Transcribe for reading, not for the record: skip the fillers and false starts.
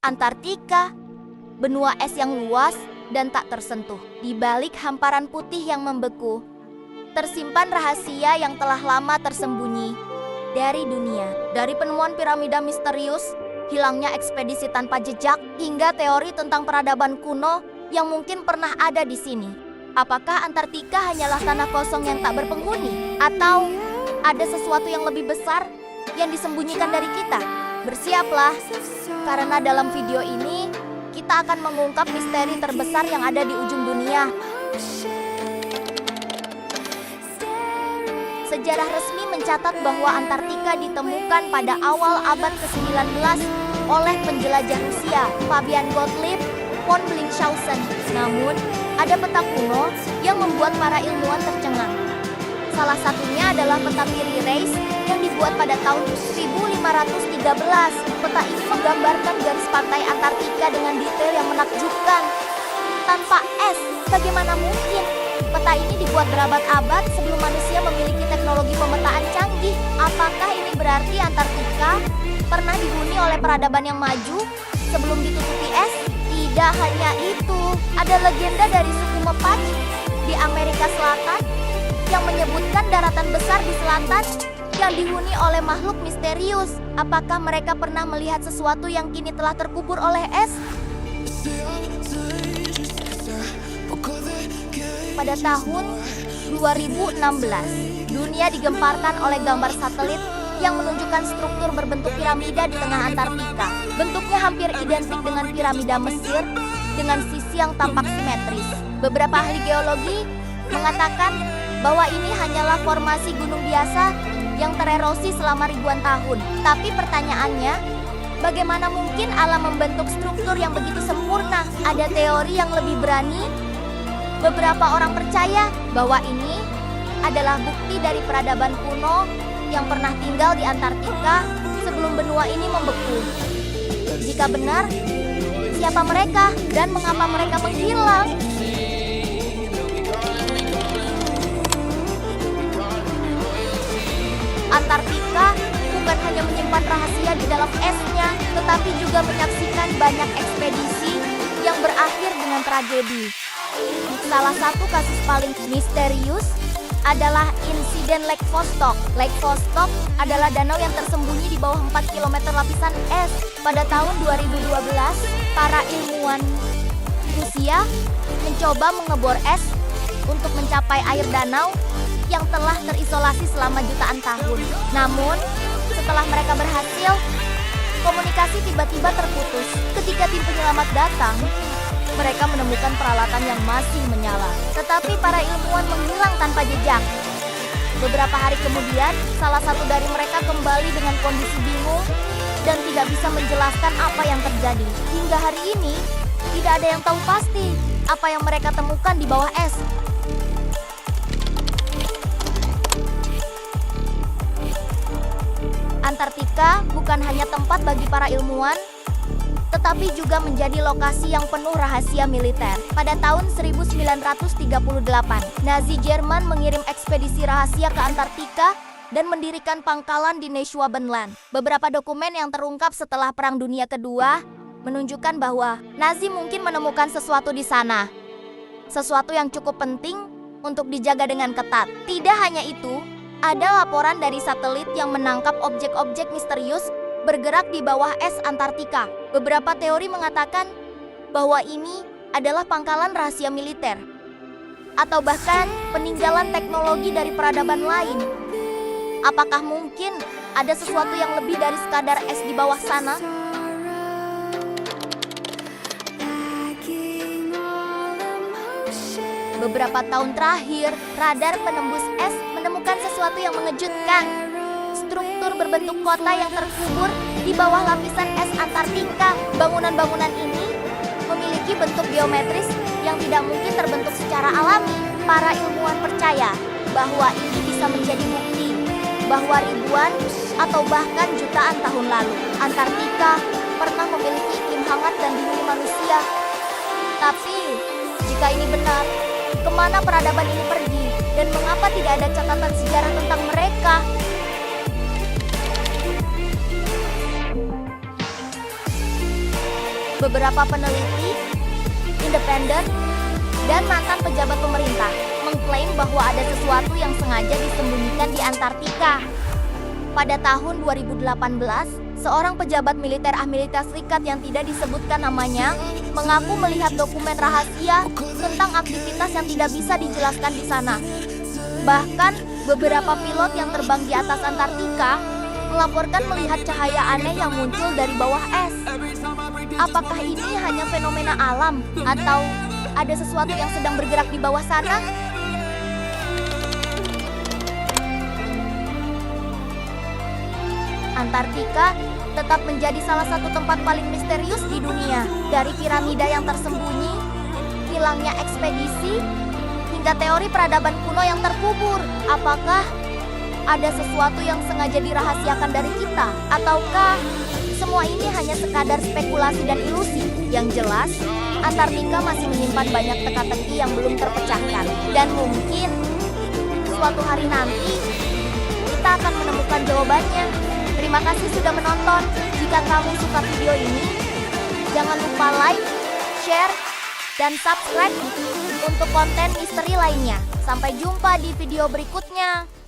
Antartika, benua es yang luas dan tak tersentuh. Di balik hamparan putih yang membeku, tersimpan rahasia yang telah lama tersembunyi dari dunia. Dari penemuan piramida misterius, hilangnya ekspedisi tanpa jejak, hingga teori tentang peradaban kuno yang mungkin pernah ada di sini. Apakah Antartika hanyalah tanah kosong yang tak berpenghuni? Atau ada sesuatu yang lebih besar yang disembunyikan dari kita? Bersiaplah, karena dalam video ini kita akan mengungkap misteri terbesar yang ada di ujung dunia. Sejarah resmi mencatat bahwa Antartika ditemukan pada awal abad ke-19 oleh penjelajah Rusia, Fabian Gottlieb von Bellingshausen. Namun, ada peta kuno yang membuat para ilmuwan tercengang. Salah satunya adalah peta Piri Reis yang dibuat pada tahun 1513. Peta ini menggambarkan garis pantai Antartika dengan detail yang menakjubkan. Tanpa es, bagaimana mungkin? Peta ini dibuat berabad-abad sebelum manusia memiliki teknologi pemetaan canggih. Apakah ini berarti Antartika pernah dihuni oleh peradaban yang maju sebelum ditutupi es? Tidak hanya itu, ada legenda dari suku Mapache di Amerika Selatan yang menyebutkan daratan besar di selatan yang dihuni oleh makhluk misterius. Apakah mereka pernah melihat sesuatu yang kini telah terkubur oleh es? Pada tahun 2016, dunia digemparkan oleh gambar satelit yang menunjukkan struktur berbentuk piramida di tengah Antartika. Bentuknya hampir identik dengan piramida Mesir dengan sisi yang tampak simetris. Beberapa ahli geologi mengatakan bahwa ini hanyalah formasi gunung biasa yang tererosi selama ribuan tahun. Tapi pertanyaannya, bagaimana mungkin alam membentuk struktur yang begitu sempurna? Ada teori yang lebih berani. Beberapa orang percaya bahwa ini adalah bukti dari peradaban kuno yang pernah tinggal di Antartika sebelum benua ini membeku. Jika benar, siapa mereka dan mengapa mereka menghilang? Antartika bukan hanya menyimpan rahasia di dalam esnya, tetapi juga menyaksikan banyak ekspedisi yang berakhir dengan tragedi. Salah satu kasus paling misterius adalah insiden Lake Vostok. Lake Vostok adalah danau yang tersembunyi di bawah 4 km lapisan es. Pada tahun 2012, para ilmuwan Rusia mencoba mengebor es untuk mencapai air danau yang telah terisolasi selama jutaan tahun. Namun, setelah mereka berhasil, komunikasi tiba-tiba terputus. Ketika tim penyelamat datang, mereka menemukan peralatan yang masih menyala. Tetapi para ilmuwan menghilang tanpa jejak. Beberapa hari kemudian, salah satu dari mereka kembali dengan kondisi bingung dan tidak bisa menjelaskan apa yang terjadi. Hingga hari ini, tidak ada yang tahu pasti apa yang mereka temukan di bawah es. Antartika bukan hanya tempat bagi para ilmuwan, tetapi juga menjadi lokasi yang penuh rahasia militer. Pada tahun 1938, Nazi Jerman mengirim ekspedisi rahasia ke Antartika dan mendirikan pangkalan di Neuschwabenland. Beberapa dokumen yang terungkap setelah Perang Dunia Kedua menunjukkan bahwa Nazi mungkin menemukan sesuatu di sana. Sesuatu yang cukup penting untuk dijaga dengan ketat. Tidak hanya itu, ada laporan dari satelit yang menangkap objek-objek misterius bergerak di bawah es Antartika. Beberapa teori mengatakan bahwa ini adalah pangkalan rahasia militer atau bahkan peninggalan teknologi dari peradaban lain. Apakah mungkin ada sesuatu yang lebih dari sekadar es di bawah sana? Beberapa tahun terakhir, radar penembus es menemukan sesuatu yang mengejutkan. Struktur berbentuk kota yang terkubur di bawah lapisan es Antartika. Bangunan-bangunan ini memiliki bentuk geometris yang tidak mungkin terbentuk secara alami. Para ilmuwan percaya bahwa ini bisa menjadi bukti bahwa ribuan atau bahkan jutaan tahun lalu, Antartika pernah memiliki iklim hangat dan dihuni manusia. Tapi, jika ini benar, kemana peradaban ini pergi? Dan mengapa tidak ada catatan sejarah tentang mereka? Beberapa peneliti, independen, dan mantan pejabat pemerintah mengklaim bahwa ada sesuatu yang sengaja disembunyikan di Antartika. Pada tahun 2018, seorang pejabat militer Amerika Serikat yang tidak disebutkan namanya mengaku melihat dokumen rahasia tentang aktivitas yang tidak bisa dijelaskan di sana. Bahkan, beberapa pilot yang terbang di atas Antartika melaporkan melihat cahaya aneh yang muncul dari bawah es. Apakah ini hanya fenomena alam atau ada sesuatu yang sedang bergerak di bawah sana? Antartika tetap menjadi salah satu tempat paling misterius di dunia. Dari piramida yang tersembunyi, hilangnya ekspedisi, hingga teori peradaban kuno yang terkubur. Apakah ada sesuatu yang sengaja dirahasiakan dari kita? Ataukah semua ini hanya sekadar spekulasi dan ilusi? Yang jelas, Antartika masih menyimpan banyak teka-teki yang belum terpecahkan. Dan mungkin suatu hari nanti kita akan menemukan jawabannya. Terima kasih sudah menonton. Jika kamu suka video ini, jangan lupa like, share, dan subscribe untuk konten misteri lainnya. Sampai jumpa di video berikutnya.